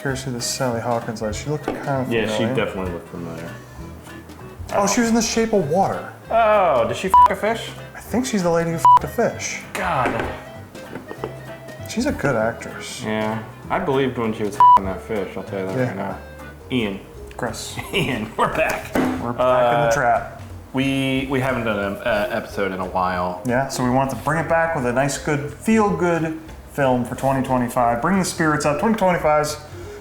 Curious who this Sally Hawkins is. She looked kind of familiar. Yeah, she definitely looked familiar. Oh, she was in The Shape of Water. Oh, did she f a fish? I think she's the lady who f***ed a fish. God. She's a good actress. Yeah, I believed when she was f***ing that fish, I'll tell you that right now. Ian. Chris. Ian, we're back. We're back in the trap. We haven't done an episode in a while. Yeah, so we wanted to bring it back with a nice, good, feel-good film for 2025. Bring the spirits up. 2025's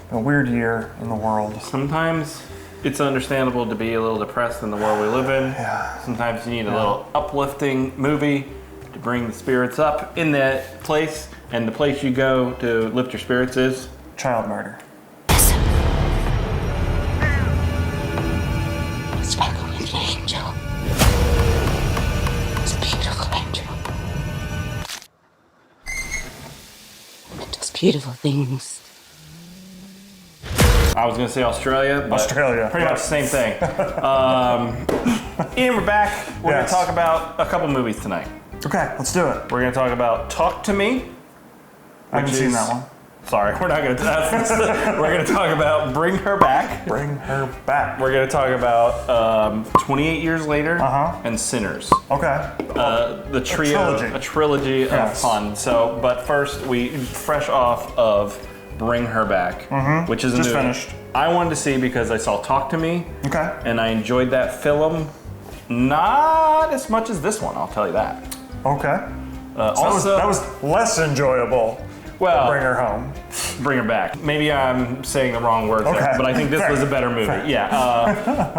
been a weird year in the world. Sometimes it's understandable to be a little depressed in the world we live in. Yeah. Sometimes you need a little uplifting movie to bring the spirits up in that place. And the place you go to lift your spirits is? Child murder. Sparkle with an angel. It's a beautiful angel. It does beautiful things. I was gonna say Australia, but pretty much the same thing. Ian, we're back. We're gonna talk about a couple movies tonight. Okay, let's do it. We're gonna talk about Talk to Me. I haven't seen that one. Sorry, we're not gonna. We're gonna talk about Bring Her Back. Bring Her Back. We're gonna talk about 28 Years Later and Sinners. Okay. The trio, a trilogy of fun. So, but first, we fresh off of Bring Her Back, which is just finished. I wanted to see because I saw Talk to Me. Okay. And I enjoyed that film, not as much as this one. I'll tell you that. Okay. Also, that was less enjoyable. Well, Bring Her Home. Bring Her Back. Maybe I'm saying the wrong words there, but I think this was a better movie. Fair. Yeah.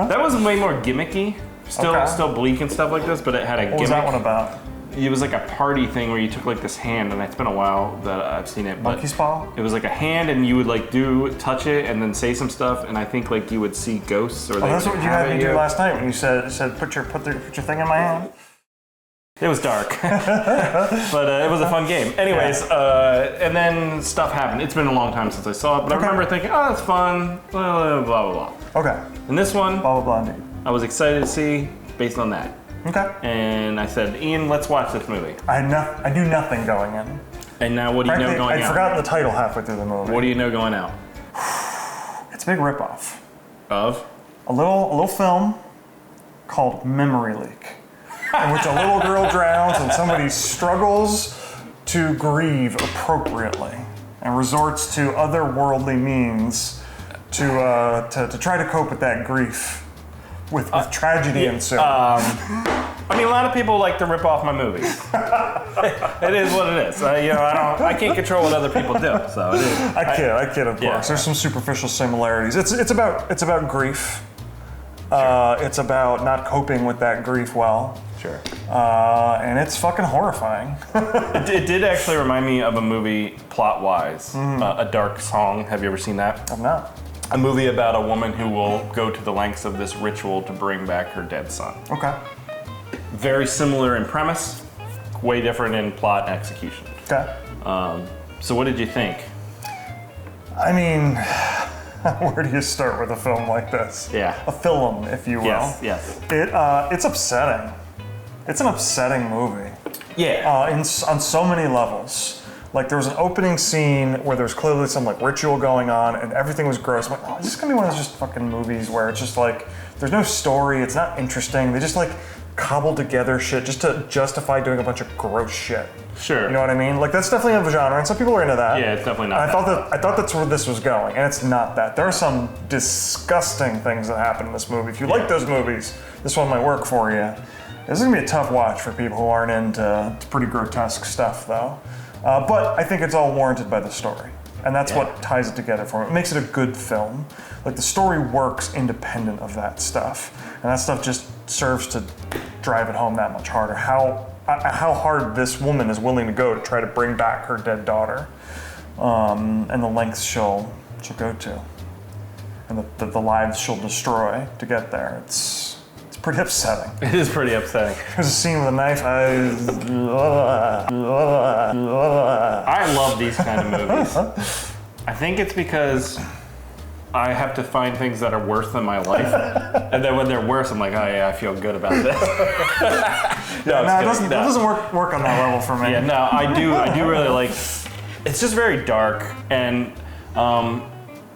That was way more gimmicky. Still bleak and stuff like this, but it had a gimmick. What was that one about? It was like a party thing where you took like this hand, and it's been a while that I've seen it. But Monkey's Paw? It was like a hand, and you would like touch it, and then say some stuff, and I think like you would see ghosts or. That's what you had me do last night when you said put your thing in my hand. It was dark, but it was a fun game. Anyways, and then stuff happened. It's been a long time since I saw it, but I remember thinking, oh, that's fun, blah, blah, blah. Okay. And this one, blah, blah, blah, indeed. I was excited to see based on that. Okay. And I said, Ian, let's watch this movie. I knew nothing going in. And now what do you know going out? I'd forgotten the title halfway through the movie. What do you know going out? It's a big ripoff. Of? A little film called Memory Leak, in which a little girl drowns and somebody struggles to grieve appropriately and resorts to otherworldly means to try to cope with that grief with tragedy ensuing. I mean, a lot of people like to rip off my movies. It is what it is. I can't control what other people do. So it is. I kid, of course. Yeah. There's some superficial similarities. It's about grief. Sure. It's about not coping with that grief well. Sure. And it's fucking horrifying. It did actually remind me of a movie plot-wise, A Dark Song. Have you ever seen that? I've not. A movie about a woman who will go to the lengths of this ritual to bring back her dead son. Okay. Very similar in premise, way different in plot and execution. Okay. So what did you think? I mean, where do you start with a film like this? Yeah. A film, if you will. Yes. It's upsetting. It's an upsetting movie. Yeah. On so many levels. Like there was an opening scene where there's clearly some like ritual going on and everything was gross. I'm like, oh, is this gonna be one of those just fucking movies where it's just like, there's no story, it's not interesting. They just like cobble together shit just to justify doing a bunch of gross shit. Sure. You know what I mean? Like that's definitely a genre and some people are into that. Yeah, it's definitely not and I thought that's where this was going, and it's not that. There are some disgusting things that happen in this movie. If you like those movies, this one might work for you. This is gonna be a tough watch for people who aren't into pretty grotesque stuff though. But I think it's all warranted by the story. And that's what ties it together for me. It makes it a good film. Like the story works independent of that stuff. And that stuff just serves to drive it home that much harder. How hard this woman is willing to go to try to bring back her dead daughter. And the lengths she'll go to. And the lives she'll destroy to get there. It's pretty upsetting. It is pretty upsetting. There's a scene with a knife. I love these kind of movies. I think it's because I have to find things that are worse than my life. And then when they're worse, I'm like, oh yeah, I feel good about this. It doesn't work on that level for me. Yeah, no, I do really like, it's just very dark and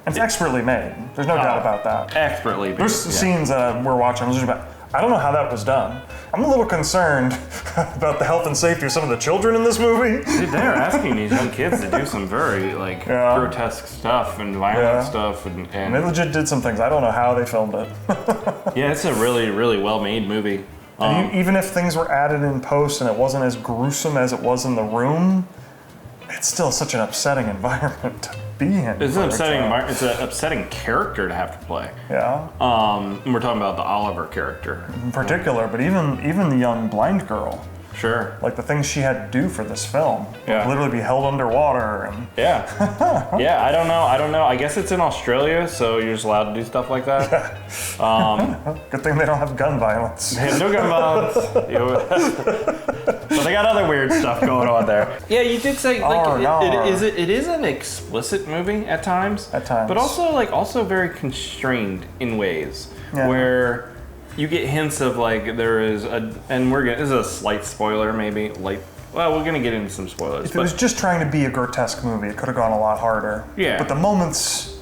It's expertly made. There's no doubt about that. Expertly made. There's scenes that we're watching. I don't know how that was done. I'm a little concerned about the health and safety of some of the children in this movie. Dude, they're asking these young kids to do some very grotesque stuff and violent stuff, and they legit did some things. I don't know how they filmed it. Yeah, it's a really, really well-made movie. Even if things were added in post and it wasn't as gruesome as it was in the room, it's still such an upsetting environment to be in. It's an upsetting character to have to play. Yeah. And we're talking about the Oliver character in particular, but even the young blind girl. Sure. Like the things she had to do for this film. Yeah. Literally be held underwater and. Yeah. Yeah. I don't know. I guess it's in Australia, so you're just allowed to do stuff like that. Yeah. Good thing they don't have gun violence. They have no gun violence. But they got other weird stuff going on there. Yeah, you did say it is an explicit movie at times. At times. But also very constrained in ways where you get hints of there is this is a slight spoiler maybe. We're gonna get into some spoilers. If it was just trying to be a grotesque movie, it could have gone a lot harder. Yeah. But the moments,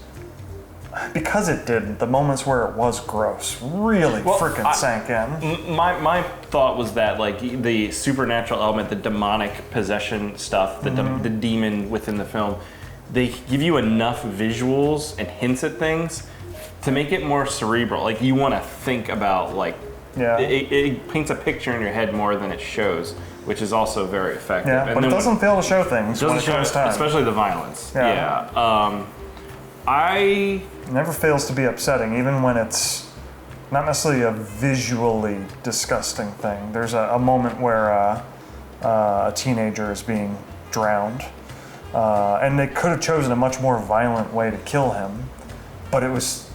because it didn't, the moments where it was gross really freaking sank in. My thought was that the supernatural element, the demonic possession stuff, the demon within the film, they give you enough visuals and hints at things to make it more cerebral. You want to think about it paints a picture in your head more than it shows, which is also very effective. Yeah, and but it doesn't fail to show things when it comes time. Especially the violence. Yeah. It never fails to be upsetting, even when it's not necessarily a visually disgusting thing. There's a moment where a teenager is being drowned, and they could have chosen a much more violent way to kill him, but it was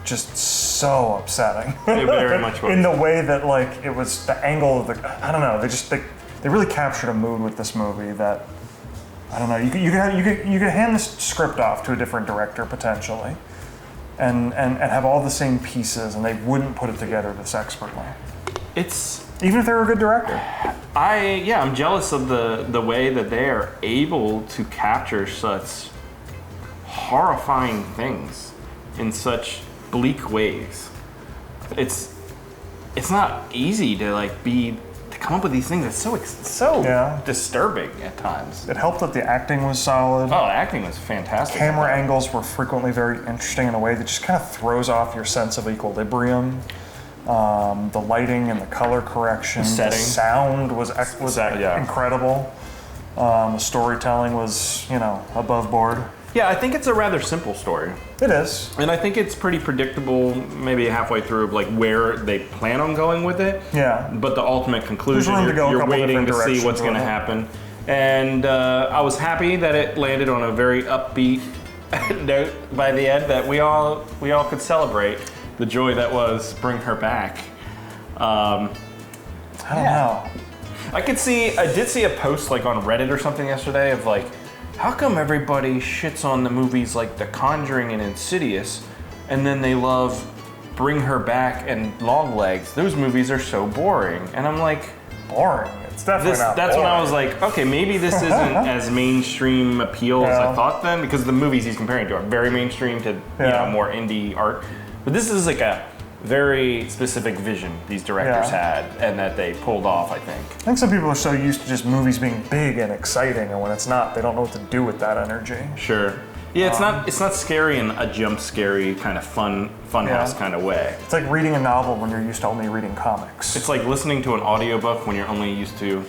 just so upsetting. It very much was. In the way that it was the angle of I don't know. They really captured a mood with this movie that. I don't know. You could hand this script off to a different director potentially, and have all the same pieces, and they wouldn't put it together this expertly. Even if they were a good director. I'm jealous of the way that they are able to capture such horrifying things in such bleak ways. It's not easy to come up with these things. It's so disturbing at times. It helped that the acting was solid. Oh, the acting was fantastic. Camera angles were frequently very interesting in a way that just kind of throws off your sense of equilibrium. The lighting and the color correction, the sound was incredible. The storytelling was, above board. Yeah, I think it's a rather simple story. It is. And I think it's pretty predictable, maybe halfway through, where they plan on going with it. Yeah. But the ultimate conclusion, you're waiting to see what's going to happen. And I was happy that it landed on a very upbeat note by the end, that we all could celebrate the joy that was Bring Her Back. I don't know. I did see a post on Reddit or something yesterday of how come everybody shits on the movies like The Conjuring and Insidious, and then they love Bring Her Back and Longlegs? Those movies are so boring. And I'm boring? It's definitely not That's boring. when I was okay, maybe this isn't as mainstream appeal as I thought then, because the movies he's comparing to are very mainstream to more indie art. But this is a very specific vision these directors had, and that they pulled off, I think. I think some people are so used to just movies being big and exciting, and when it's not, they don't know what to do with that energy. Sure. Yeah, it's not scary in a jump scary kind of funhouse kind of way. It's like reading a novel when you're used to only reading comics. It's like listening to an audiobook when you're only used to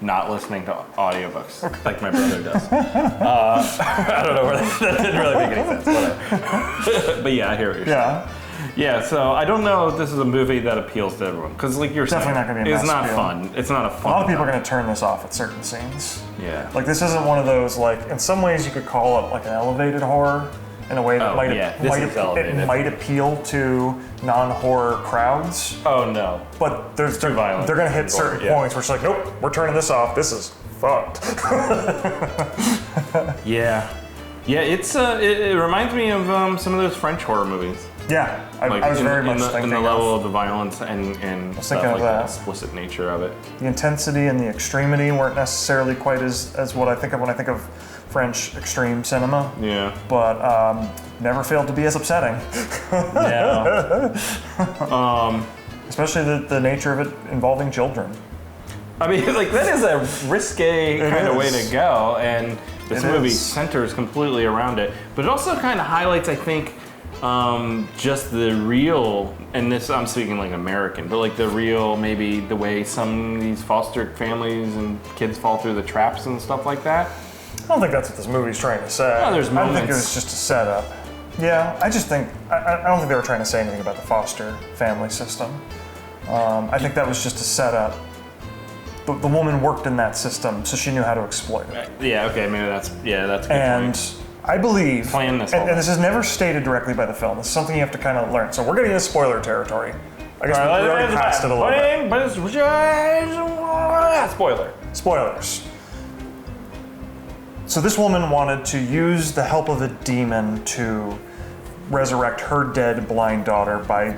not listening to audiobooks, like my brother does. I don't know where that didn't really make any sense. But yeah, I hear what you're saying. Yeah, so I don't know if this is a movie that appeals to everyone, because you're saying, definitely not going to be a it's not mass appeal. Fun. It's not a fun. A lot of people are going to turn this off at certain scenes. Yeah. This isn't one of those, in some ways you could call it an elevated horror in a way that might appeal to non-horror crowds. Oh no. But they're going to hit certain points where it's nope, we're turning this off. This is fucked. Yeah. Yeah, it reminds me of some of those French horror movies. Yeah, I was very much thinking in the level of the violence and stuff the explicit nature of it. The intensity and the extremity weren't necessarily quite as what I think of when I think of French extreme cinema. Yeah. But never failed to be as upsetting. Yeah. Especially the nature of it involving children. I mean, like, that is a risque kind of way to go, and this movie centers completely around it. But it also kind of highlights, I think, just the real, and this, I'm speaking like American, but like the real, maybe the way some of these foster families and kids fall through the traps and stuff like that. I don't think that's what this movie's trying to say. No, there's moments. I think it was just a setup. Yeah, I just think, I don't think they were trying to say anything about the foster family system. I think that was just a setup. The woman worked in that system, so she knew how to exploit it. Yeah, okay, maybe that's a good And point. I believe, Plan this and this is never stated directly by the film, this is something you have to kind of learn. So we're getting into spoiler territory. I guess we already passed it a little bit. But it's spoiler. Spoilers. So this woman wanted to use the help of a demon to resurrect her dead blind daughter by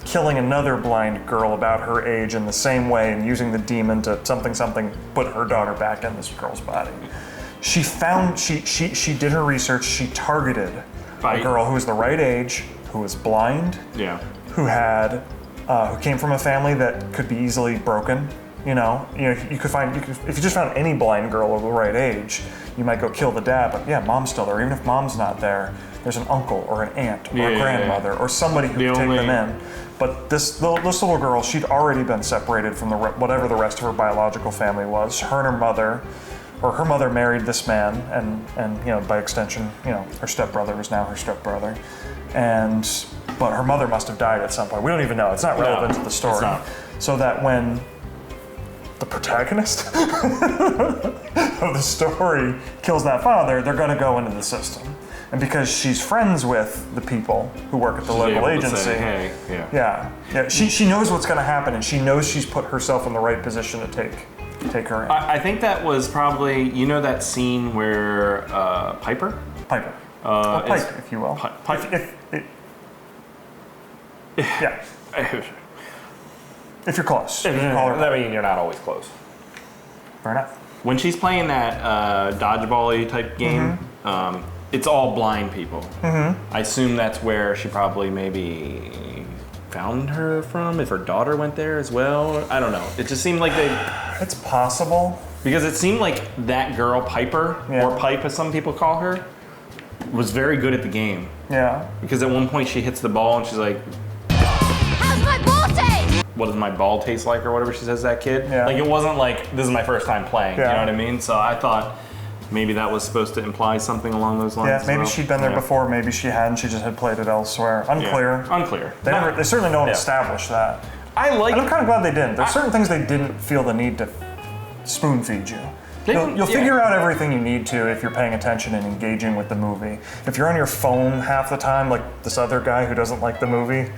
killing another blind girl about her age in the same way and using the demon to something put her daughter back in this girl's body. She did her research, she targeted a girl who was the right age, who was blind, who came from a family that could be easily broken. You could if you just found any blind girl of the right age, you might go kill the dad, but yeah, mom's still there. Even if mom's not there, there's an uncle or an aunt or a grandmother or somebody who can take them in. But this little girl, she'd already been separated from whatever the rest of her biological family was. Her and her mother, or her mother married this man, and by extension, her stepbrother was now her stepbrother. But her mother must have died at some point. We don't even know. It's not relevant to the story. It's not. So that when the protagonist of the story kills that father, they're going to go into the system. And because she's friends with the people who work at the local agency, she knows what's going to happen, and she knows she's put herself in the right position to take her in. I think that was probably, that scene where Piper, Pipe, if you will. Yeah. If you're close. I mean, you're not always close. Fair enough. When she's playing that dodgeball-y type game, it's all blind people. I assume that's where she probably maybe found her from, if her daughter went there as well. I don't know. It just seemed like It's possible. Because it seemed like that girl, Piper, or Pipe as some people call her, was very good at the game. Yeah. Because at one point she hits the ball and she's like, How's my ball taste? what does my ball taste like, or whatever she says to that kid. Yeah. Like, it wasn't like, this is my first time playing, you know what I mean? So I thought maybe that was supposed to imply something along those lines. Yeah, maybe she'd been there before, maybe she hadn't, she just had played it elsewhere. Unclear. Yeah. Unclear. They certainly don't establish that. And I'm kind of glad they didn't. There's certain things they didn't feel the need to spoon feed you. You'll figure out everything you need to if you're paying attention and engaging with the movie. If you're on your phone half the time, like this other guy who doesn't like the movie,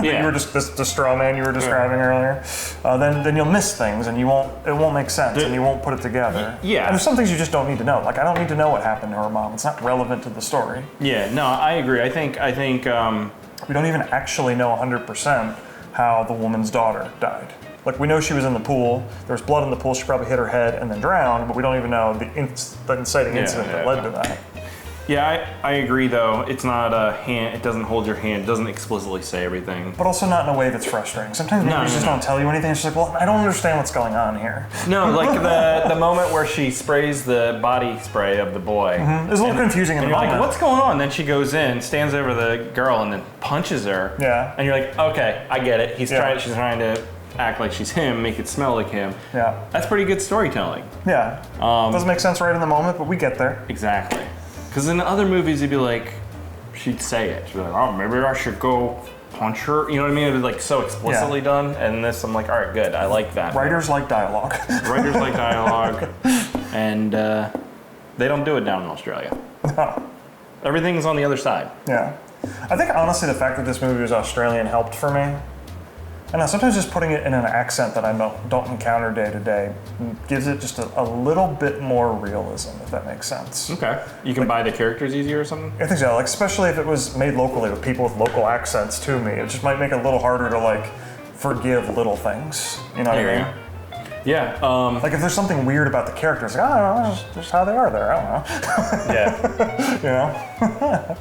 you were just the straw man you were describing earlier, then you'll miss things and it won't make sense and you won't put it together. Yeah. And there's some things you just don't need to know. Like, I don't need to know what happened to her mom. It's not relevant to the story. Yeah, no, I agree. I think we don't even actually know 100% how the woman's daughter died. Like, we know she was in the pool, there was blood in the pool, she probably hit her head and then drowned, but we don't even know the inciting incident that led to that. Yeah, I agree though. It's not a hand, it doesn't hold your hand, it doesn't explicitly say everything. But also not in a way that's frustrating. Sometimes movies just don't tell you anything, it's just like, well, I don't understand what's going on here. No, like the moment where she sprays the body spray of the boy. It was a little confusing in the moment. Like, what's going on? Then she goes in, stands over the girl, and then punches her. Yeah. And you're like, okay, I get it. She's trying to act like she's him, make it smell like him. Yeah. That's pretty good storytelling. Yeah. Doesn't make sense right in the moment, but we get there. Exactly. Because in other movies, you'd be like, she'd say it. She'd be like, oh, maybe I should go punch her. You know what I mean? It was like so explicitly done. And this, I'm like, all right, good. I like that. Writers like dialogue. Writers like dialogue. And they don't do it down in Australia. No. Everything's on the other side. Yeah. I think, honestly, the fact that this movie was Australian helped for me. And sometimes just putting it in an accent that I don't encounter day to day gives it just a little bit more realism, if that makes sense. Okay. You can buy the characters easier or something? I think so, like, especially if it was made locally with people with local accents to me. It just might make it a little harder to, like, forgive little things. You know what I mean? Yeah. Like if there's something weird about the characters, like, I don't know, it's just how they are there. I don't know. Yeah. You know.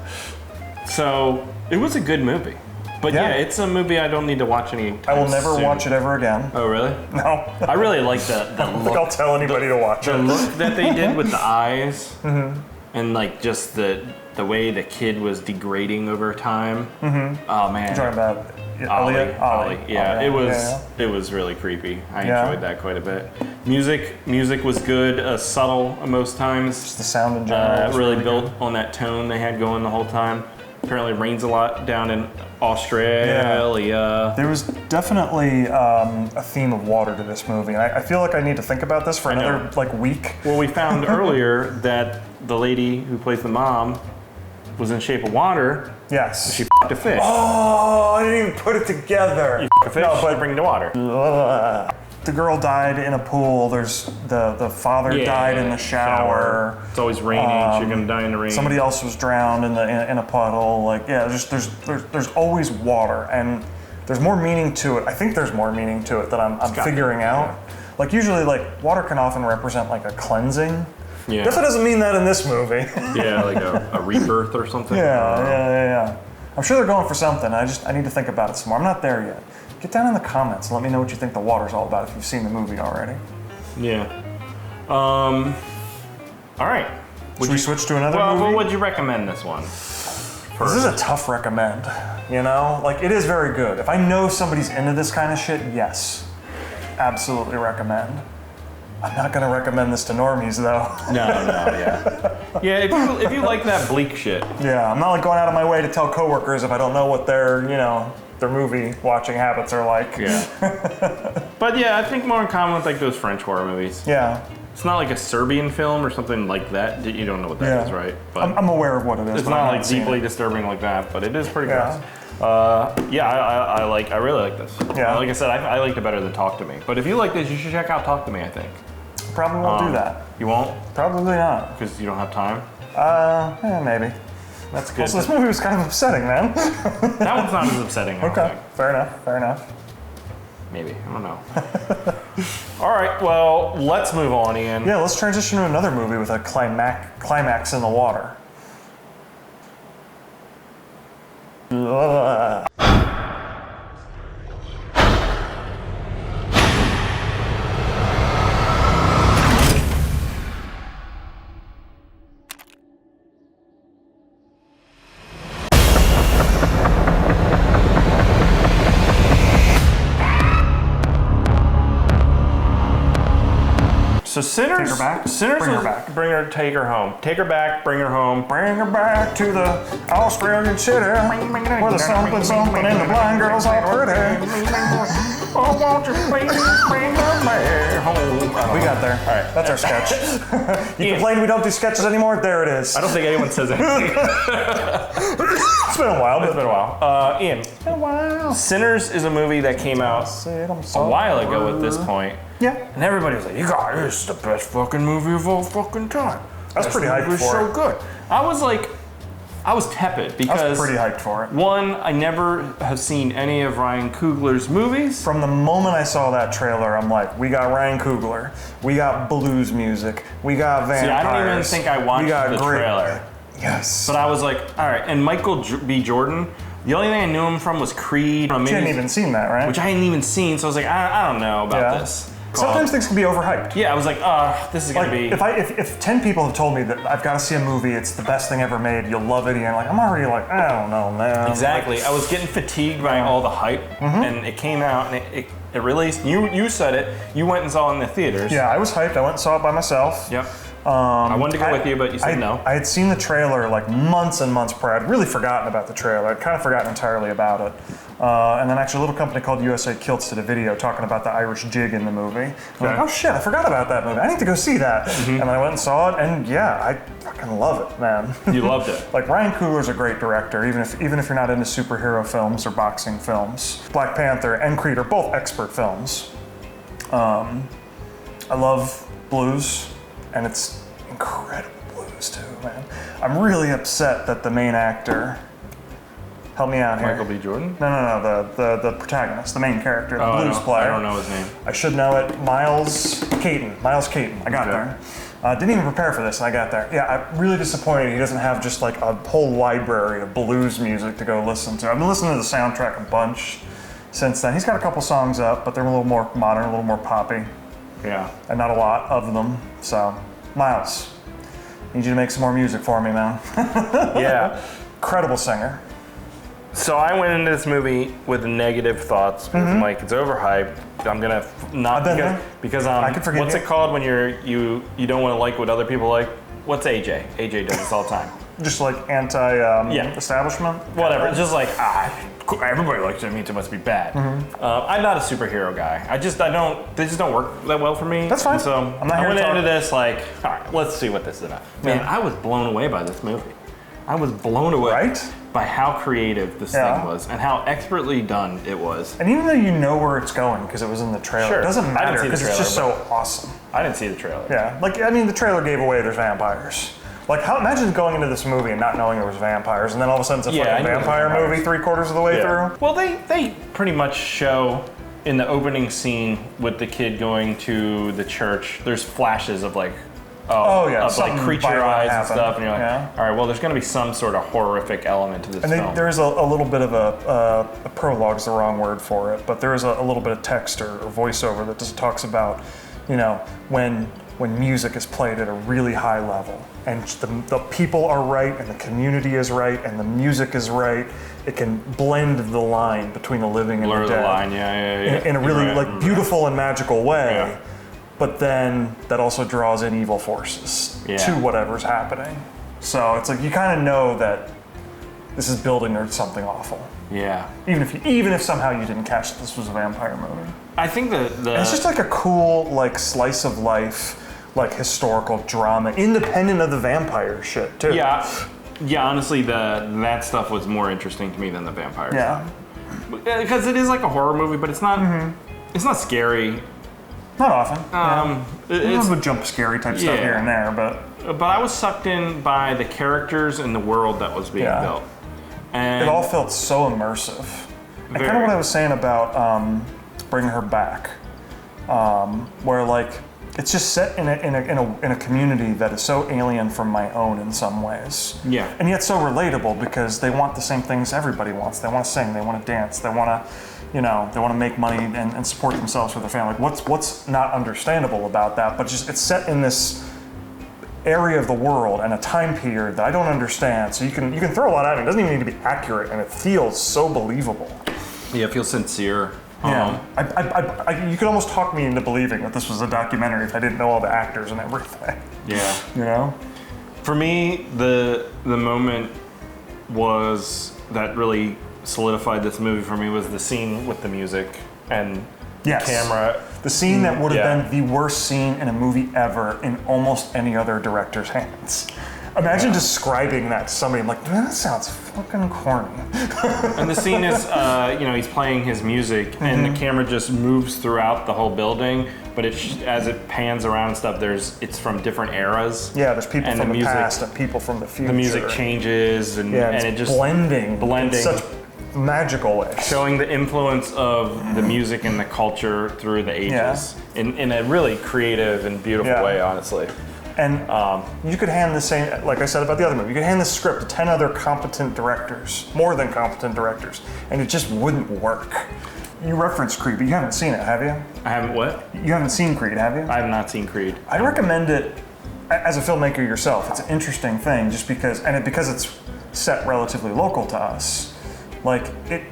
So it was a good movie. But yeah, Yeah. it's a movie I don't need to watch any time I will never soon. watch it ever again. Oh, really? No. I really like the I don't think look. I'll tell anybody to watch The it. look that they did with the eyes, and like just the way the kid was degrading over time. Oh man, You're talking about Ollie. Elliot? Ollie. Yeah, Ollie. it was Yeah. it was really creepy. I Yeah. enjoyed that quite a bit. Music was good, subtle most times. Just the sound in general. was Really built good. on that tone they had going the whole time. Apparently, it rains a lot down in Australia. There was definitely a theme of water to this movie. And I feel like I need to think about this for know. another like week. Well, we found earlier that the lady who plays the mom was in Shape of Water. Yes. She f***ed a fish. Oh, I didn't even put it together. You f*** a fish, No, but bring it to water. the girl died in a pool. There's the father died in the shower. It's always raining. She's gonna die in the rain. Somebody else was drowned in a puddle. Like there's always water, and there's more meaning to it. I think there's more meaning to it that I'm figuring out. Like usually, like water can often represent like a cleansing. Yeah. Definitely doesn't mean that in this movie. Yeah, like a rebirth or something. Yeah. I'm sure they're going for something. I need to think about it some more. I'm not there yet. Get down in the comments and let me know what you think the water's all about if you've seen the movie already. Yeah. All right. Should we switch to another movie? Well, would you recommend this one? This is a tough recommend, you know? Like, it is very good. If I know somebody's into this kind of shit, yes. Absolutely recommend. I'm not gonna recommend this to normies, though. No, yeah. Yeah, if you like that bleak shit. Yeah, I'm not like going out of my way to tell coworkers if I don't know what their movie watching habits are like. Yeah. But yeah, I think more in common with like those French horror movies. Yeah. It's not like a Serbian film or something like that. You don't know what that is, right? But I'm aware of what it is. it's but not I'm like seeing deeply it. disturbing like that, but it is pretty Yeah. gross. Yeah, I really like this. Yeah. Like I said, I liked it better than Talk to Me. But if you like this, you should check out Talk to Me, I think. Probably won't do that. You won't? Probably not. Because you don't have time? Maybe. That's good. Also, this movie was kind of upsetting, man. That one's not as upsetting, I don't Okay, think. fair enough. Maybe. I don't know. All right, well, let's move on, Ian. Yeah, let's transition to another movie with a climax in the water. So Sinners, Take her back? Sinners Bring her was- back. take her home. Take her back, bring her home. Bring her back to the Australian city where the something and the blind girls are pretty. Oh, won't you please bring her back home? We got there. All right, that's our sketch. You complain we don't do sketches anymore? There it is. I don't think anyone says anything. It's been a while, It's but been a while. Ian, it's been a while. Sinners is a movie that came out a while ago at this point. Yeah. And everybody was like, "You got this, the best fucking movie of all fucking time." I was pretty hyped It was for so it. good. I was tepid because I was pretty hyped for it. one, I never have seen any of Ryan Coogler's movies. From the moment I saw that trailer, I'm like, we got Ryan Coogler, we got blues music, we got vampires. See, I don't even think I watched we got the great- trailer. Yes. But I was like, all right. And Michael B. Jordan, the only thing I knew him from was Creed. You hadn't even seen that, right? Which I hadn't even seen, so I was like, I don't know about this. Sometimes things can be overhyped. Yeah, I was like, this is gonna be. If 10 people have told me that I've got to see a movie, it's the best thing ever made, you'll love it, and like I'm already like, I don't know, man. Exactly. I was getting fatigued by all the hype, and it came out and it released. You said it. You went and saw it in the theaters. Yeah, I was hyped. I went and saw it by myself. Yep. I wanted to go with you, but you said no. I had seen the trailer like months and months prior. I'd really forgotten about the trailer. I'd kind of forgotten entirely about it. And then actually a little company called USA Kilts did a video talking about the Irish jig in the movie. I'm like, oh shit, I forgot about that movie. I need to go see that. And I went and saw it, and yeah, I fucking love it, man. You loved it. Like Ryan Coogler's a great director, even if you're not into superhero films or boxing films. Black Panther and Creed are both expert films. I love blues, and it's incredible blues too, man. I'm really upset that the main actor Help me out here. Michael B. Jordan? No. The protagonist, the main character, the blues player. I don't know his name. I should know it. Miles Caton. I got there. Didn't even prepare for this, and I got there. Yeah, I'm really disappointed he doesn't have just like a whole library of blues music to go listen to. I've been listening to the soundtrack a bunch since then. He's got a couple songs up, but they're a little more modern, a little more poppy. Yeah. And not a lot of them. So, Miles, need you to make some more music for me, man. Yeah. Incredible singer. So I went into this movie with negative thoughts because I'm like, it's overhyped. I'm gonna not because I can forgive what's you. it called when you don't want to like what other people like? What's AJ? AJ does this all the time. Just like establishment? Whatever. Just like everybody likes it. It means it must be bad. I'm not a superhero guy. They just don't work that well for me. That's fine. And so I'm not here I went to talk. into this like, all right, let's see what this is about. Man, I was blown away by this movie. I was blown away Right? by how creative this thing was and how expertly done it was. And even though you know where it's going because it was in the trailer, Sure. it doesn't I didn't matter see the because it's just trailer, so awesome. I didn't see the trailer. Yeah, like I mean, the trailer gave away there's vampires. Like, imagine going into this movie and not knowing there was vampires, and then all of a sudden it's a Yeah, I fucking knew there was vampire vampires. movie 3/4 of the way through. Well, they pretty much show in the opening scene with the kid going to the church. There's flashes of like, of like something creature violent eyes and happened. stuff, and you're like, Yeah. all right, well, there's going to be some sort of horrific element to this And film. there's a little bit of a prologue's the wrong word for it, but there is a little bit of text or voiceover that just talks about, you know, when music is played at a really high level and the people are right and the community is right and the music is right, it can blend the line between the living and Blur the the dead line, yeah. in a really You're right. like beautiful and magical way. Yeah. But then that also draws in evil forces to whatever's happening. So it's like you kind of know that this is building towards something awful. Yeah. Even if somehow you didn't catch that this was a vampire movie. I think And it's just like a cool like slice of life, like historical drama, independent of the vampire shit too. Yeah, honestly, that stuff was more interesting to me than the vampires. Yeah. Because it is like a horror movie, but it's not it's not scary. Not often. It's There's a jump scary type stuff here and there, but I was sucked in by the characters and the world that was being built. And it all felt so immersive. And kind of Very. what I was saying about Bring Her Back, where like it's just set in a community that is so alien from my own in some ways. Yeah. And yet so relatable because they want the same things everybody wants. They want to sing, they want to dance, they want to, you know, they want to make money and support themselves for their family. Like what's not understandable about that? But just it's set in this area of the world and a time period that I don't understand. So you can throw a lot at it. It doesn't even need to be accurate, and it feels so believable. Yeah, it feels sincere. Yeah, you could almost talk me into believing that this was a documentary if I didn't know all the actors and everything. Yeah. You know? For me, the moment that really solidified this movie for me was the scene with the music and Yes. the camera. The scene that would have Yeah. been the worst scene in a movie ever in almost any other director's hands. Imagine describing that to somebody. I'm like, man, that sounds fucking corny. And the scene is, he's playing his music, and the camera just moves throughout the whole building. But as it pans around and stuff, it's from different eras. Yeah, there's people And from the the music- past and people from the future. The music changes, and Yeah, it's it just blending in such magical ways. showing the influence of the music and the culture through the ages in a really creative and beautiful way, honestly. And you could hand the same, like I said about the other movie, you could hand this script to 10 other competent directors, more than competent directors, and it just wouldn't work. You referenced Creed, but you haven't seen it, have you? I haven't what? You haven't seen Creed, have you? I have not seen Creed. I'd recommend it as a filmmaker yourself. It's an interesting thing just because, because it's set relatively local to us. Like, it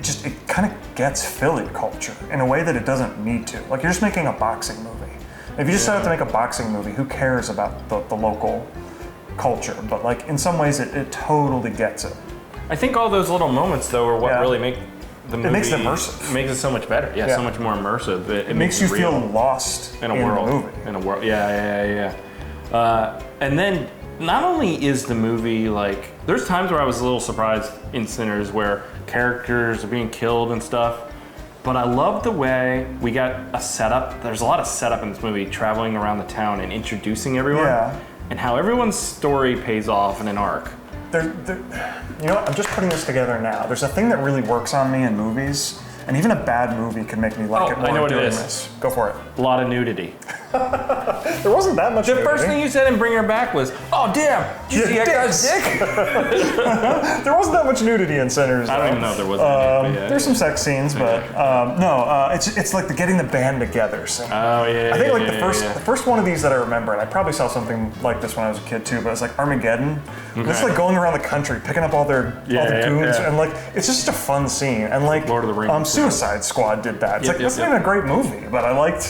kind of gets Philly culture in a way that it doesn't need to. Like, you're just making a boxing movie. If you just set out to make a boxing movie, who cares about the local culture? But like, in some ways, it totally gets it. I think all those little moments, though, are what really make the movie... It makes it immersive. Makes it so much better. Yeah, so much more immersive. It makes you it feel real lost in a world. the movie. In a world, yeah. And then, not only is the movie like... There's times where I was a little surprised in Sinners where characters are being killed and stuff. But I love the way we got a setup. There's a lot of setup in this movie, traveling around the town and introducing everyone. Yeah. And how everyone's story pays off in an arc. you know what? I'm just putting this together now. There's a thing that really works on me in movies, and even a bad movie can make me like it more. I know what it doing is. This. Go for it. A lot of nudity. There wasn't that much. The first thing you said in Bring Her Back was, "Oh damn, did you see that guy's dick?" There wasn't that much nudity in Sinners. I don't even know if there was any. There's some sex scenes, but no, it's like the getting the band together. So Oh yeah. I think like yeah. the first one of these that I remember, and I probably saw something like this when I was a kid too, but it's like Armageddon. It's like going around the country picking up all the goons, and like it's just a fun scene. And like Lord of the Rings. Suicide Squad did that. It's like that's not even a great movie, but I like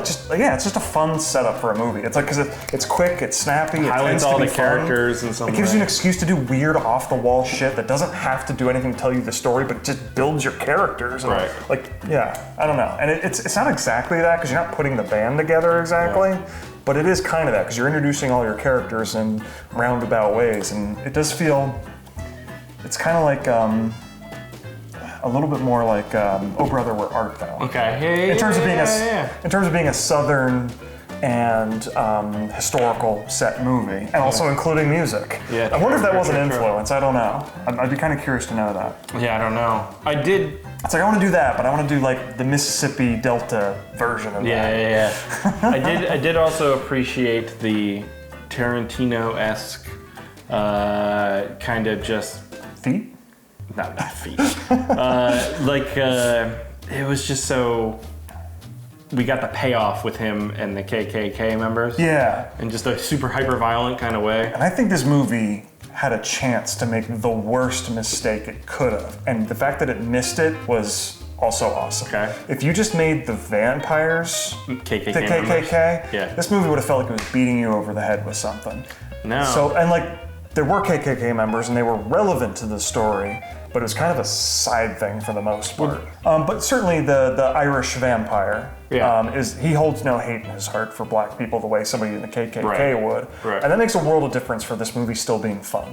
just it's just a fun setup for a movie. It's like because it's quick, it's snappy, it highlights tends all to the be characters fun. and some. It gives you an excuse to do weird off the wall shit that doesn't have to do anything to tell you the story, but it just builds your characters. And Right. Like I don't know, and it's not exactly that because you're not putting the band together exactly. Yeah. But it is kind of that because you're introducing all your characters in roundabout ways, and it does feel. It's kind of like a little bit more like Oh Brother, Where Art Thou? Okay. In terms of being a Southern and historical set movie, and also including music. Yeah. I wonder if that was an influence. I don't know. I'd be kind of curious to know that. Yeah, I don't know. I did. It's like I want to do that, but I want to do like the Mississippi Delta version of that. Yeah. I did also appreciate the Tarantino-esque kind of just Feet? not feet. It was just so. We got the payoff with him and the KKK members. Yeah. In just a super hyper violent kind of way. And I think this movie had a chance to make the worst mistake it could have. And the fact that it missed it was also awesome. Okay. If you just made the vampires KKK the KKK, yeah. This movie would have felt like it was beating you over the head with something. No. So, and like, there were KKK members and they were relevant to the story, but it was kind of a side thing for the most part. But certainly the Irish vampire he holds no hate in his heart for black people the way somebody in the KKK would. Right. And that makes a world of difference for this movie still being fun.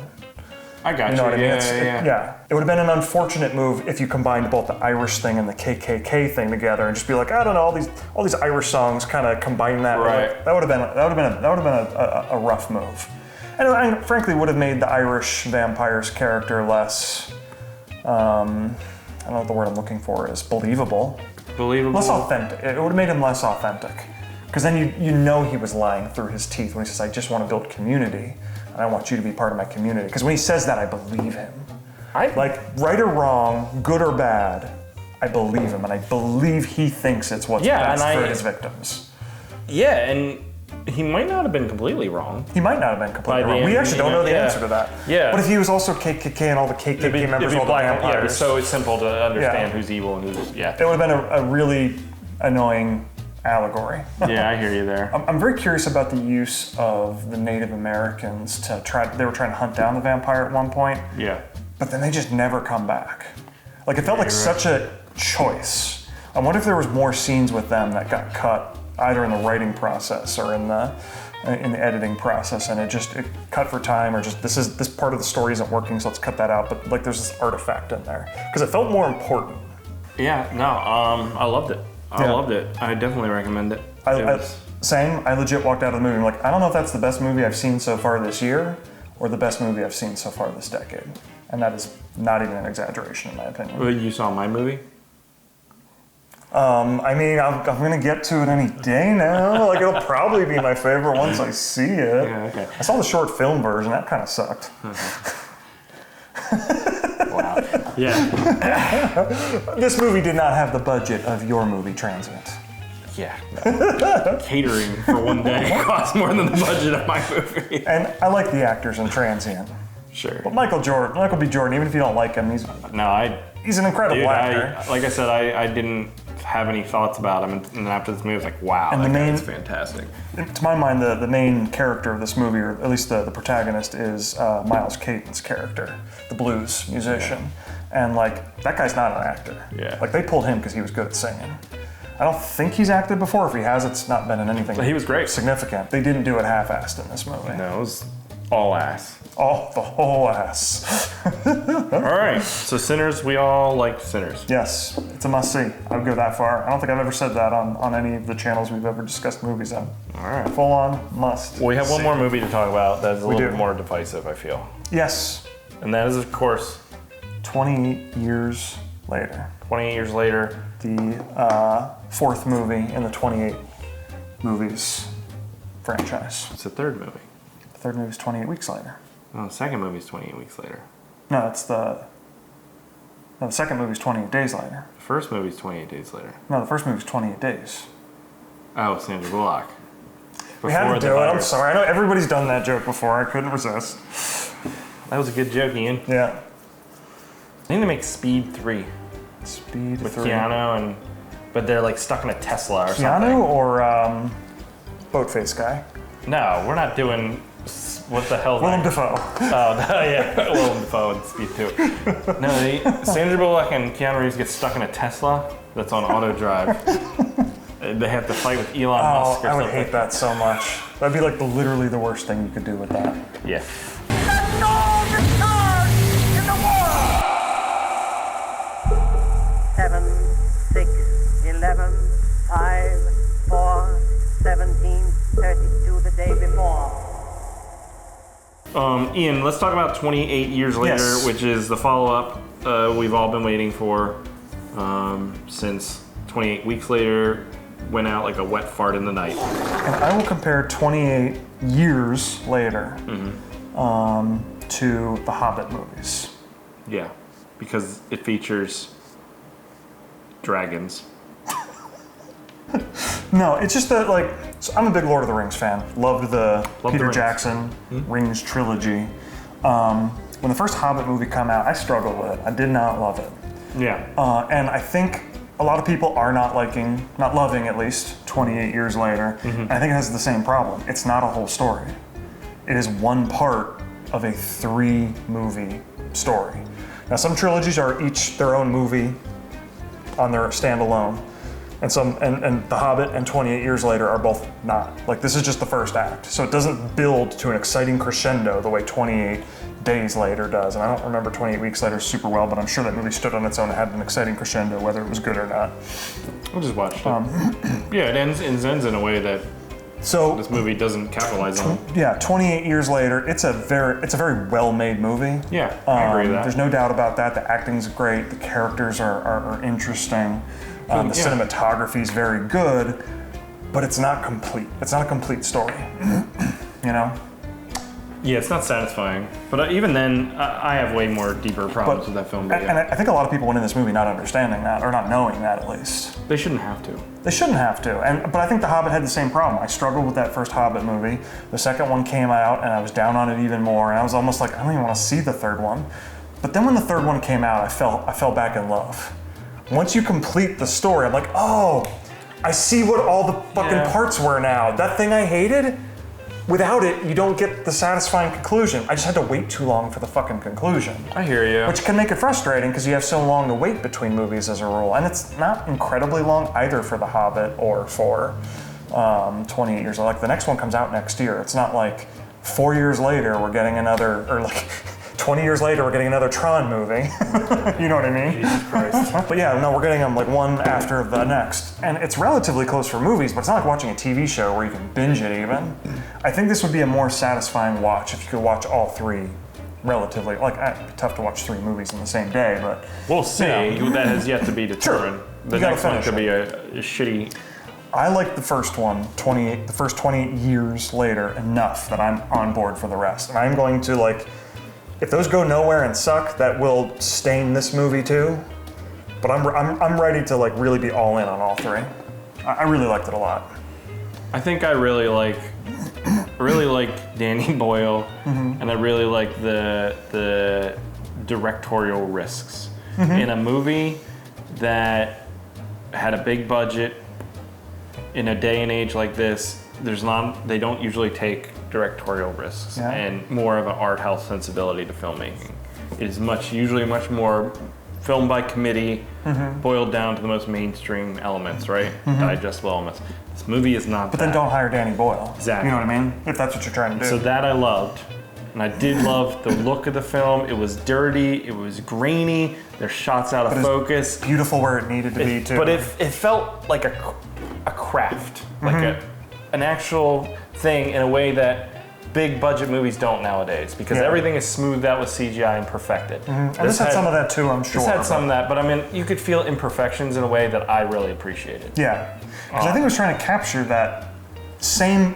I got you. You know what I mean? Yeah. It would have been an unfortunate move if you combined both the Irish thing and the KKK thing together and just be like, I don't know, all these Irish songs kind of combine that. Right. That would have been a rough move. And frankly would have made the Irish vampire's character less I don't know what the word I'm looking for is. Believable. Less authentic. It would have made him less authentic. Because then you know he was lying through his teeth when he says, I just want to build community, and I want you to be part of my community. Because when he says that, I believe him. Like, right or wrong, good or bad, I believe him, and I believe he thinks it's what's best for his victims. Yeah, and he might not have been completely wrong. He might not have been completely wrong. We actually don't know the answer to that. Yeah. But if he was also KKK and all the KKK members were all the vampires. Yeah, it's so simple to understand who's evil and who's, It would have been a really annoying allegory. Yeah, I hear you there. I'm very curious about the use of the Native Americans they were trying to hunt down the vampire at one point. Yeah. But then they just never come back. Like, it felt like such a choice. I wonder if there was more scenes with them that got cut either in the writing process or in the editing process, and it cut for time, or just this part of the story isn't working, so let's cut that out. But like, there's this artifact in there because it felt more important. Yeah, no, I loved it. I loved it. I definitely recommend it. Same. I legit walked out of the movie. I'm like, I don't know if that's the best movie I've seen so far this year, or the best movie I've seen so far this decade, and that is not even an exaggeration in my opinion. Well, you saw my movie? I mean, I'm gonna get to it any day now. Like, it'll probably be my favorite once I see it. Yeah, okay. I saw the short film version. That kind of sucked. Wow. Yeah. This movie did not have the budget of your movie, Transient. Yeah. No. Catering for one day costs more than the budget of my movie. And I like the actors in Transient. Sure. But Michael B. Jordan, even if you don't like him, he's an incredible actor. Like I said, I didn't have any thoughts about him, and then after this movie, I was like, wow, and that guy is fantastic. To my mind, the main character of this movie, or at least the protagonist, is Miles Caton's character, the blues musician. Yeah. And like, that guy's not an actor. Yeah. Like, they pulled him because he was good at singing. I don't think he's acted before. If he has, it's not been in anything he was great. Significant. They didn't do it half-assed in this movie. No, it was all ass. The whole ass. All right, so Sinners, we all liked Sinners. Yes, it's a must-see. I would go that far. I don't think I've ever said that on any of the channels we've ever discussed movies on. All right. Full-on must. We have one more movie to talk about that's a little do. bit more divisive, I feel. Yes. And that is, of course, 28 years later. 28 years later. The fourth movie in the 28 movies franchise. It's the third movie. The third movie is 28 weeks later. No, the second movie is 28 weeks later. No, the second movie is 28 days later. The first movie is 28 days later. No, the first movie is 28 days. Oh, Sandra Bullock. We had to Before the do it. I'm virus. sorry. I know everybody's done that joke before. I couldn't resist. That was a good joke, Ian. Yeah. I think they make Speed 3 Speed with 3. Keanu, but they're like stuck in a Tesla or something. Keanu or Boatface guy? No, we're not doing. What the hell? Willem Dafoe. Oh, yeah, Willem Dafoe and Speed 2. No, Sandra Bullock and Keanu Reeves get stuck in a Tesla that's on auto drive. They have to fight with Elon Musk or I would something. hate that so much. That'd be like literally the worst thing you could do with that. Yeah. Seven, 6, 11, 5, 4, 17, 32 the day before. Ian, let's talk about 28 Years Later, Yes. which is the follow-up we've all been waiting for since 28 Weeks Later went out like a wet fart in the night. And I will compare 28 years later to the Hobbit movies. Yeah, because it features dragons. No, it's just that, like, so I'm a big Lord of the Rings fan. Loved the Peter Rings. Jackson Rings trilogy. When the first Hobbit movie came out, I struggled with it. I did not love it. Yeah. And I think a lot of people are not loving at least 28 years later. And I think it has the same problem. It's not a whole story. It is one part of a 3-movie story. Now, some trilogies are each their own movie on their standalone. And The Hobbit and 28 Years Later are both not. Like, this is just the first act. So it doesn't build to an exciting crescendo the way 28 Days Later does. And I don't remember 28 Weeks Later super well, but I'm sure that movie stood on its own and had an exciting crescendo, whether it was good or not. I just watched it. Yeah, it ends in a way that So this movie doesn't capitalize on. yeah, 28 Years Later, it's a very well-made movie. Yeah, I agree with that. There's no doubt about that. The acting's great. The characters are interesting. The cinematography is very good, but it's not complete. It's not a complete story. You know? Yeah, it's not satisfying. But even then, I have way more deeper problems with that film. But And I think a lot of people went in this movie not understanding that, or not knowing that at least. they shouldn't have to. They shouldn't have to. But I think The Hobbit had the same problem. I struggled with that first Hobbit movie. The second one came out, and I was down on it even more. And I was almost like, I don't even want to see the third one. But then when the third one came out, I fell back in love. Once you complete the story, I'm like, oh, I see what all the fucking parts were now. That thing I hated, without it, you don't get the satisfying conclusion. I just had to wait too long for the fucking conclusion. I hear you. Which can make it frustrating because you have so long to wait between movies as a rule. And it's not incredibly long either for The Hobbit or for 28 years. Like, the next one comes out next year. It's not like 4 years later we're getting another, or like 20 years later we're getting another Tron movie. You know what I mean? Jesus Christ. But yeah, no, we're getting them like one after the next. And it's relatively close for movies, but it's not like watching a TV show where you can binge it even. I think this would be a more satisfying watch if you could watch all three relatively. Like, it'd be tough to watch 3 movies in the same day, but We'll see. That has yet to be determined. The You gotta next one finish could be it. a shitty. I like the first one, the first 28 years later, enough that I'm on board for the rest. And I'm going to, like, if those go nowhere and suck, that will stain this movie too. But I'm ready to, like, really be all in on all 3. I really liked it a lot. I think I really like Danny Boyle, and I really like the directorial risks in a movie that had a big budget. In a day and age like this, they don't usually take directorial risks and more of an art house sensibility to filmmaking. It is usually much more film by committee, boiled down to the most mainstream elements, right? Digestible elements. This movie is not. But then don't hire Danny Boyle. Exactly. You know what I mean? If that's what you're trying to do. So that I loved. And I did love the look of the film. It was dirty, it was grainy, there's shots out of focus. Beautiful where it needed to be too. But it felt like a craft, like an actual thing in a way that big budget movies don't nowadays because everything is smoothed out with CGI and perfected. And this had some of that too, I'm sure. This had some of that, but I mean, you could feel imperfections in a way that I really appreciated. Yeah, because I think it was trying to capture that same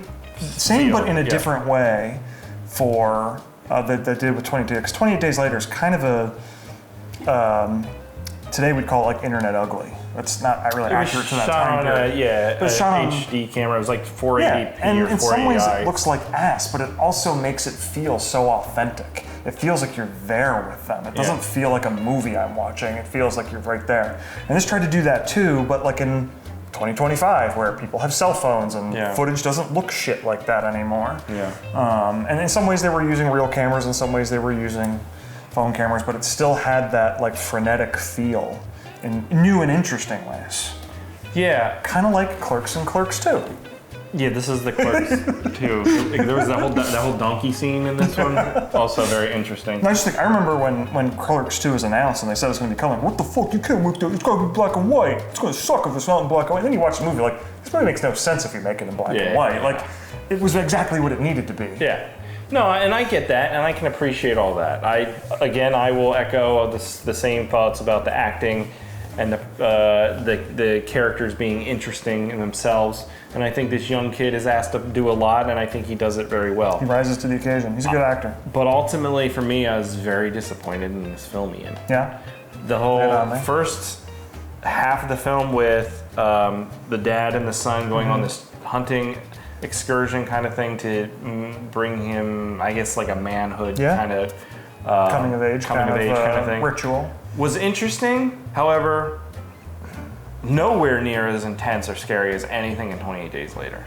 but in a different way for that they did with 28 Days. 28 Days Later is kind of a today we'd call it like internet ugly. It's not really accurate to that time period. It was shot on HD camera. It was like 480p and or 480i. in some ways it looks like ass, but it also makes it feel so authentic. It feels like you're there with them. It doesn't feel like a movie I'm watching. It feels like you're right there. And this tried to do that too, but like in 2025, where people have cell phones and footage doesn't look shit like that anymore. And in some ways they were using real cameras, in some ways they were using phone cameras, but it still had that like frenetic feel in new and interesting ways. Yeah. Kind of like Clerks and Clerks 2. Yeah, this is the Clerks 2. There was that whole donkey scene in this one. Also very interesting. And I just think, I remember when Clerks 2 was announced and they said it was going to be coming, what the fuck, you can't make that, it's got to be black and white. It's going to suck if it's not in black and white. And then you watch the movie like, this movie makes no sense if you make it in black and white. Like, it was exactly what it needed to be. Yeah. No, and I get that, and I can appreciate all that. I will echo the same thoughts about the acting and the characters being interesting in themselves. And I think this young kid is asked to do a lot, and I think he does it very well. He rises to the occasion. He's a good actor. But ultimately, for me, I was very disappointed in this film, Ian. Yeah? The whole first half of the film with the dad and the son going on this hunting excursion kind of thing to bring him, I guess, like a manhood kind of coming of age kind of thing. Ritual. Was interesting, however, nowhere near as intense or scary as anything in 28 Days Later.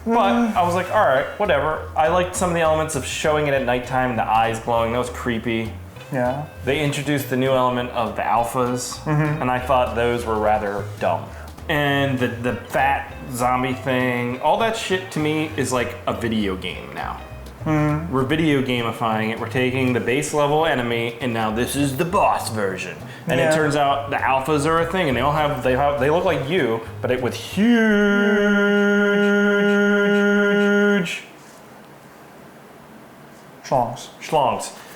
But I was like, all right, whatever. I liked some of the elements of showing it at nighttime, the eyes glowing. That was creepy. Yeah. They introduced the new element of the alphas, and I thought those were rather dumb. And the fat zombie thing, all that shit to me is like a video game now. We're video gamifying it. We're taking the base level enemy, and now this is the boss version. And it turns out the alphas are a thing, and they look like you, but with huge schlongs.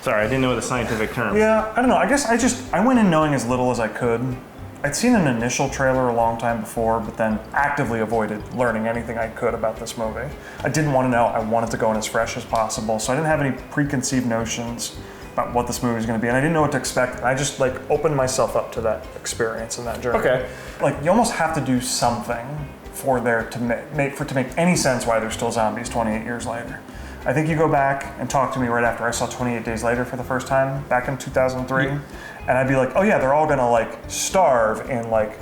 Sorry, I didn't know the scientific term. Yeah, I don't know. I guess I went in knowing as little as I could. I'd seen an initial trailer a long time before, but then actively avoided learning anything I could about this movie. I didn't want to know. I wanted to go in as fresh as possible, so I didn't have any preconceived notions about what this movie was going to be, and I didn't know what to expect. I just like opened myself up to that experience and that journey. Okay. Like you almost have to do something for there to make any sense why there's still zombies 28 years later. I think you go back and talk to me right after I saw 28 Days Later for the first time back in 2003, and I'd be like, oh yeah, they're all gonna like starve in like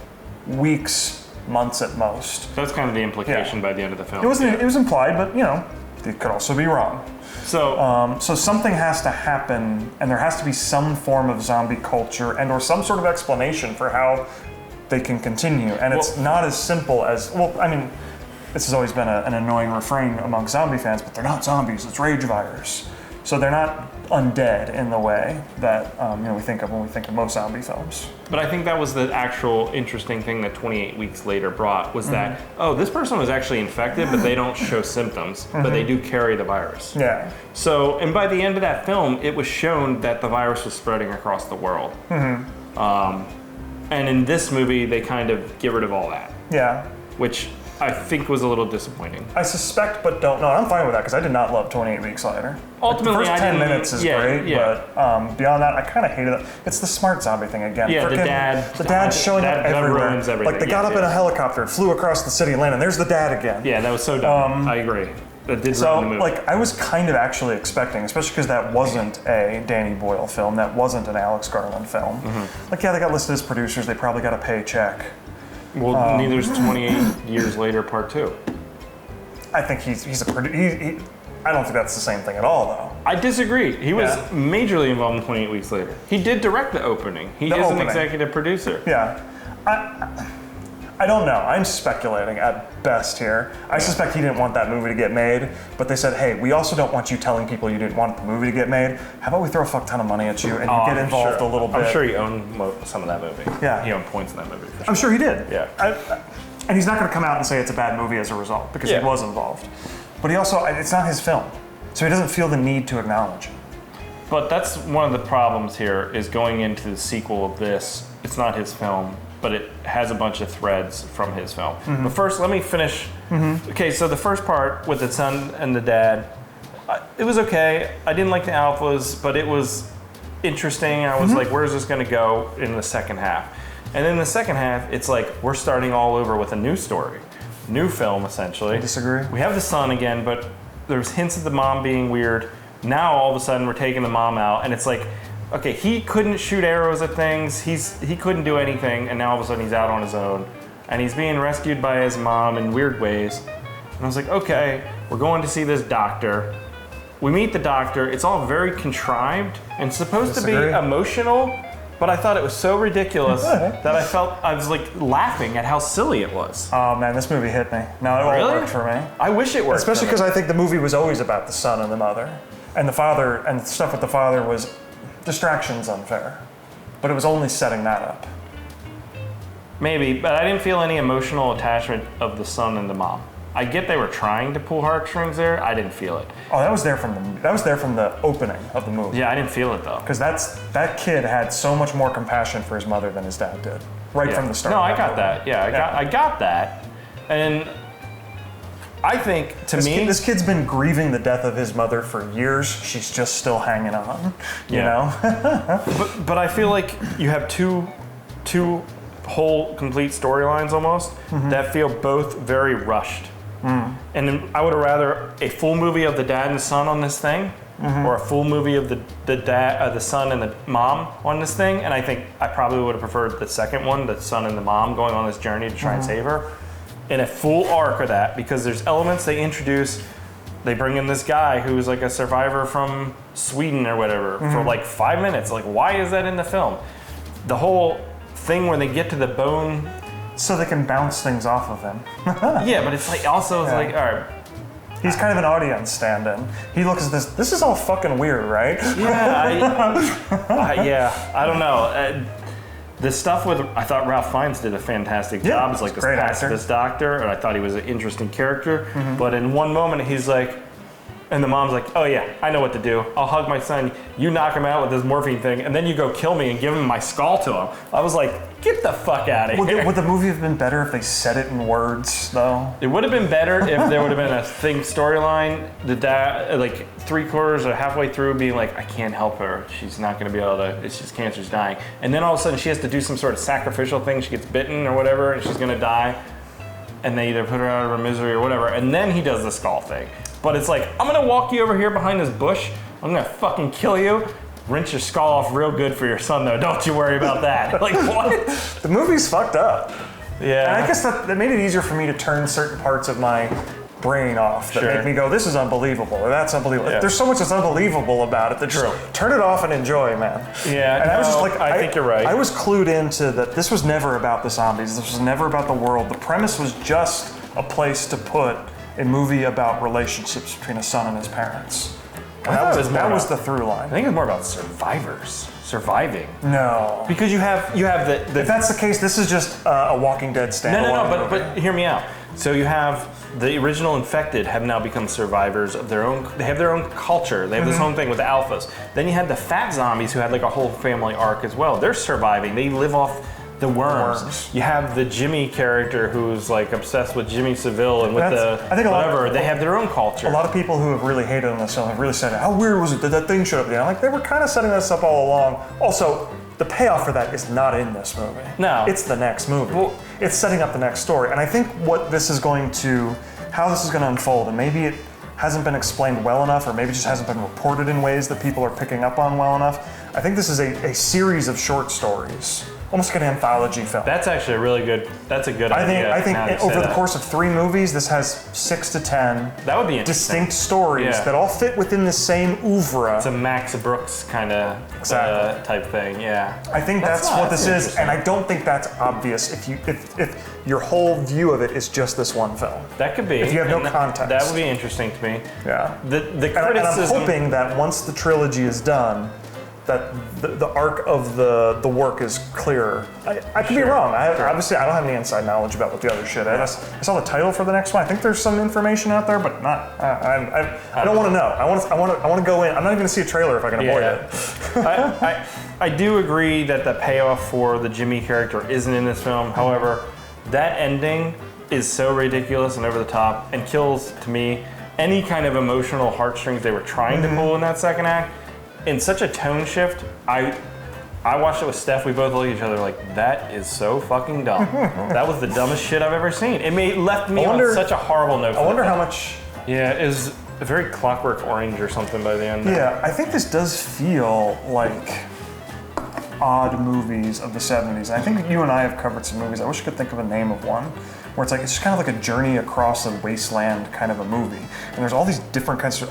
weeks, months at most. That's kind of the implication by the end of the film. It was implied, but you know, it could also be wrong. So, so something has to happen, and there has to be some form of zombie culture and/or some sort of explanation for how they can continue. And it's not as simple as I mean. This has always been an annoying refrain among zombie fans, but they're not zombies, it's rage virus. So they're not undead in the way that we think of when we think of most zombie films. But I think that was the actual interesting thing that 28 Weeks Later brought, was that, this person was actually infected, but they don't show symptoms, but they do carry the virus. Yeah. So, and by the end of that film, it was shown that the virus was spreading across the world. And in this movie, they kind of get rid of all that. Yeah. Which I think was a little disappointing. I suspect, but don't know. I'm fine with that because I did not love 28 Weeks Later. Ultimately, the first 10 minutes is great, but beyond that, I kind of hated it. It's the smart zombie thing again. Yeah, the dad's showing up everywhere. Ruins everything. Like they got up in a helicopter, flew across the city, and landed. There's the dad again. Yeah, that was so dumb. I agree. That did ruin the movie. Like I was kind of actually expecting, especially because that wasn't a Danny Boyle film, that wasn't an Alex Garland film. Like they got listed as producers, they probably got a paycheck. Well, neither's 28 Years Later Part 2. I think he's a producer. I don't think that's the same thing at all, though. I disagree. He was majorly involved in 28 Weeks Later. He did direct the opening. He is an executive producer. Yeah. I don't know. I'm speculating at best here. I suspect he didn't want that movie to get made, but they said, hey, we also don't want you telling people you didn't want the movie to get made. How about we throw a fuck ton of money at you and you get involved a little bit? I'm sure he owned some of that movie. Yeah. He owned points in that movie. For sure. I'm sure he did. Yeah. And he's not going to come out and say it's a bad movie as a result, because he was involved. but he also, it's not his film. So he doesn't feel the need to acknowledge it. But that's one of the problems here is going into the sequel of this. It's not his film, but it has a bunch of threads from his film. But first, let me finish. Okay, so the first part with the son and the dad, it was okay. I didn't like the alphas, but it was interesting. I was like, where's this going to go in the second half? And in the second half, it's like we're starting all over with a new story, new film essentially. I disagree. We have the son again, but there's hints of the mom being weird. Now all of a sudden we're taking the mom out, and it's like, okay, he couldn't shoot arrows at things. He couldn't do anything, and now all of a sudden he's out on his own, and he's being rescued by his mom in weird ways. And I was like, okay, we're going to see this doctor. We meet the doctor. It's all very contrived and supposed to be emotional, but I thought it was so ridiculous that I was like laughing at how silly it was. Oh man, this movie hit me. No, it all worked for me. I wish it worked. Especially because I think the movie was always about the son and the mother. And the father, and stuff with the father was distractions unfair. But it was only setting that up. Maybe, but I didn't feel any emotional attachment of the son and the mom. I get they were trying to pull heartstrings there. I didn't feel it. Oh, that was there from the opening of the movie. Yeah, I didn't feel it though. Because that kid had so much more compassion for his mother than his dad did, right from the start. No, I got that. Yeah, I got that, and I think this kid's been grieving the death of his mother for years. She's just still hanging on, you know. but I feel like you have two whole complete storylines almost that feel both very rushed. And I would have rather a full movie of the dad and the son on this thing, or a full movie of the son and the mom on this thing. And I think I probably would have preferred the second one, the son and the mom going on this journey to try and save her, in a full arc of that, because there's elements they introduce. They bring in this guy who's like a survivor from Sweden or whatever for like 5 minutes. Like, why is that in the film? The whole thing where they get to the bone. So they can bounce things off of him. Yeah, but it's like also it's like, all right. He's kind of an audience stand-in. He looks at this. This is all fucking weird, right? Yeah, I don't know. The stuff with, I thought Ralph Fiennes did a fantastic job as like this pacifist doctor, and I thought he was an interesting character. But in one moment, he's like, and the mom's like, oh yeah, I know what to do. I'll hug my son. You knock him out with this morphine thing, and then you go kill me and give him my skull to him. I was like, get the fuck out of here. Would the movie have been better if they said it in words, though? It would have been better if there would have been a thing storyline. The dad, like 3/4 or halfway through, being like, I can't help her. She's not going to be able to. It's just cancer's dying. And then all of a sudden, she has to do some sort of sacrificial thing. She gets bitten or whatever, and she's going to die. And they either put her out of her misery or whatever. And then he does the skull thing. But it's like, I'm gonna walk you over here behind this bush. I'm gonna fucking kill you. Rinse your skull off real good for your son, though. Don't you worry about that. Like, what? The movie's fucked up. Yeah. And I guess that made it easier for me to turn certain parts of my brain off that make me go, this is unbelievable, or that's unbelievable. Yeah. There's so much that's unbelievable about it that just turn it off and enjoy, man. Yeah, and I was just like, I think you're right. I was clued into that this was never about the zombies. This was never about the world. The premise was just a place to put a movie about relationships between a son and his parents. And that was the through line. I think it's more about surviving. No. Because you have the If that's the case, this is just a Walking Dead standalone. No, but hear me out. So you have the original infected have now become survivors of their own. They have their own culture. They have this own thing with the alphas. Then you had the fat zombies who had like a whole family arc as well. They're surviving. They live off the worms. You have the Jimmy character who's like obsessed with Jimmy Seville and with they have their own culture. A lot of people who have really hated on this film have really said, how weird was it that thing showed up there? Like, they were kind of setting this up all along. Also, the payoff for that is not in this movie. No. It's the next movie. Well, it's setting up the next story. And I think how this is going to unfold, and maybe it hasn't been explained well enough, or maybe it just hasn't been reported in ways that people are picking up on well enough. I think this is a series of short stories. Almost like an anthology film. That's actually a really good. That's a good idea. I think over the course of 3 movies, this has 6 to 10 that would be distinct stories that all fit within the same oeuvre. It's a Max Brooks kind of type thing. Yeah. I think that's what this is, and I don't think that's obvious if your whole view of it is just this one film. That could be. If you have no context. That would be interesting to me. Yeah. The criticism. And I'm hoping that once the trilogy is done, that the arc of the work is clearer. I could be wrong. Obviously, I don't have any inside knowledge about what the other shit is. I saw the title for the next one. I think there's some information out there, but not. I don't want to know. I want to go in. I'm not even gonna see a trailer if I can avoid it. I do agree that the payoff for the Jimmy character isn't in this film. However, that ending is so ridiculous and over the top and kills, to me, any kind of emotional heartstrings they were trying to pull in that second act. In such a tone shift, I watched it with Steph. We both looked at each other like, that is so fucking dumb. That was the dumbest shit I've ever seen. It left me on such a horrible note. I wonder how much. Yeah, it was a very Clockwork Orange or something by the end. Yeah, I think this does feel like odd movies of the 70s. I think you and I have covered some movies. I wish I could think of a name of one where it's like it's just kind of like a journey across a wasteland kind of a movie. And there's all these different kinds of.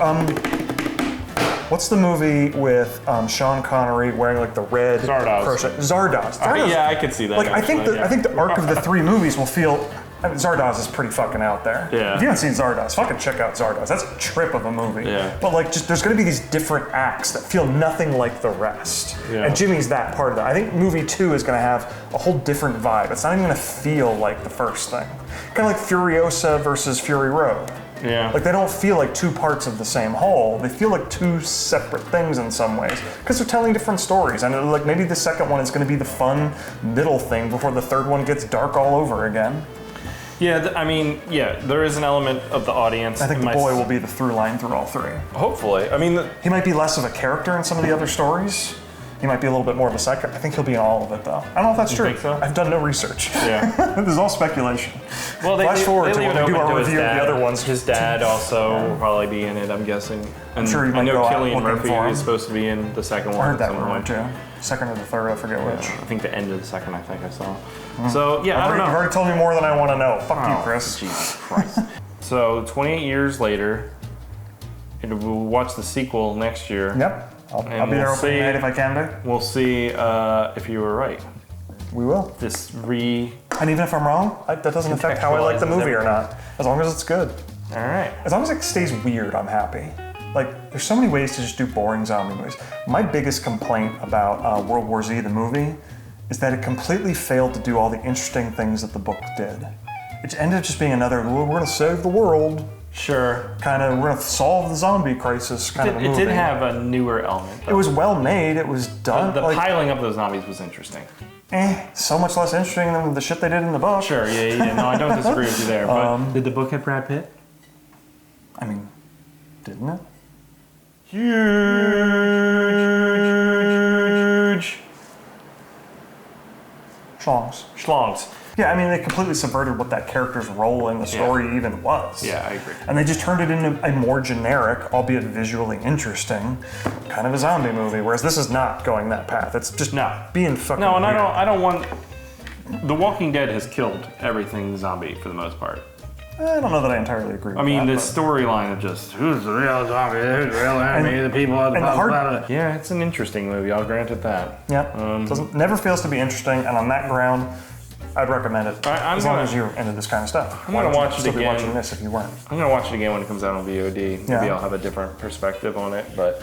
What's the movie with Sean Connery wearing like the red crochet? Zardoz. Yeah, I could see that. Like I think the arc of the three movies will feel. I mean, Zardoz is pretty fucking out there. Yeah. If you haven't seen Zardoz, fucking check out Zardoz. That's a trip of a movie. Yeah. But like, just there's going to be these different acts that feel nothing like the rest. Yeah. And Jimmy's that part of that. I think movie 2 is going to have a whole different vibe. It's not even going to feel like the first thing. Kind of like Furiosa versus Fury Road. Yeah. Like they don't feel like two parts of the same whole. They feel like two separate things in some ways because they're telling different stories. And like maybe the second one is going to be the fun middle thing before the third one gets dark all over again. Yeah, I mean, yeah, there is an element of the audience. I think the boy will be the through line through all three. Hopefully. I mean, he might be less of a character in some of the other stories. He might be a little bit more of a side character. I think he'll be in all of it, though. I don't know if that's true. Think so? I've done no research. Yeah. This is all speculation. Well, Flash forward to when we do our review of the other ones. His dad also will probably be in it, I'm guessing. And I'm sure he might I know go out Cillian looking Murphy for him. is supposed to be in the second one. I heard that at some rumor point. too. Second or the third, I forget which. I think the end of the second, I saw. So, yeah, I don't know. You've already told me more than I want to know. Fuck you, Chris. Jesus Christ. So, 28 years later, we'll watch the sequel next year. Yep. I'll be there opening night if I can be. We'll see if you were right. We will. And even if I'm wrong, that doesn't affect how I like the movie or not. As long as it's good. All right. As long as it stays weird, I'm happy. Like, there's so many ways to just do boring zombie movies. My biggest complaint about World War Z, the movie, is that it completely failed to do all the interesting things that the book did. It ended up just being another, we're going to save the world. Sure. Kind of, we're going to solve the zombie crisis kind of a movie. It did have a newer element, though. It was well made, it was done. The piling up those zombies was interesting. So much less interesting than the shit they did in the book. Sure, yeah. No, I don't disagree with you there. But did the book have Brad Pitt? I mean, didn't it? Huge. Schlongs. Yeah, I mean, they completely subverted what that character's role in the story even was. Yeah, I agree. And they just turned it into a more generic, albeit visually interesting, kind of a zombie movie. Whereas this is not going that path. It's just being fucking No, and weird. I don't want. The Walking Dead has killed everything zombie for the most part. I don't know that I entirely agree with I mean, that. the storyline of just who's the real zombie, who's the real enemy, the people at the bottom. Yeah, it's an interesting movie. I'll grant it that. Yeah, never fails to be interesting, and on that ground, I'd recommend it. As long as you're into this kind of stuff. I'm gonna watch it still again. Be watching this if you weren't. I'm gonna watch it again when it comes out on VOD. Maybe I'll have a different perspective on it, but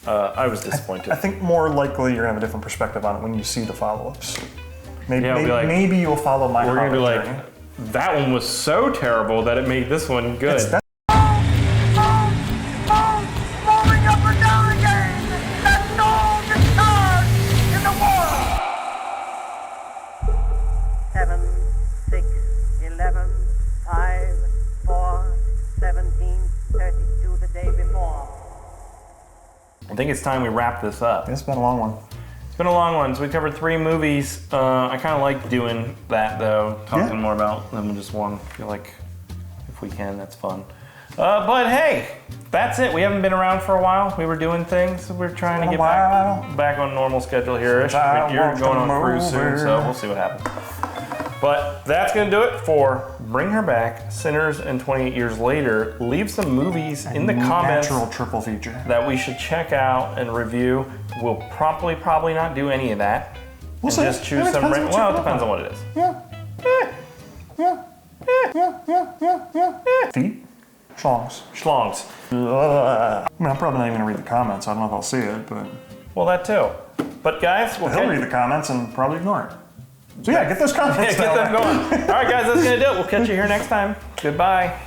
I was disappointed. I think more likely you're gonna have a different perspective on it when you see the follow-ups. Maybe, Yeah, maybe you'll follow my. We're gonna be like, journey. that one was so terrible that it made this one good. Rolling up and down again. That's all the stars in the world. 7, 6, 11, 5, 4, 17, 32 the day before. I think it's time we wrap this up. It's been a long one. It's been a long one, so we covered 3 movies. I kind of like doing that, though, talking more about them than just one. I feel like if we can, that's fun. But hey, that's it. We haven't been around for a while. We were doing things. We're trying to get back on normal schedule here-ish. You're going on cruise soon, so we'll see what happens. But that's going to do it for Bring Her Back, Sinners, and 28 Years Later. Leave some movies in the comments Natural triple feature that we should check out and review. We'll probably not do any of that. We'll see. Just choose some. Well, it depends on what it is. Feet? Schlongs. Schlongs. I mean, I'm probably not even going to read the comments. I don't know if I'll see it, but... Well, that too. But guys, we'll He'll read the comments and probably ignore it. So yeah, get those comments get them down. going. All right, guys, that's going to do it. We'll catch you here next time. Goodbye.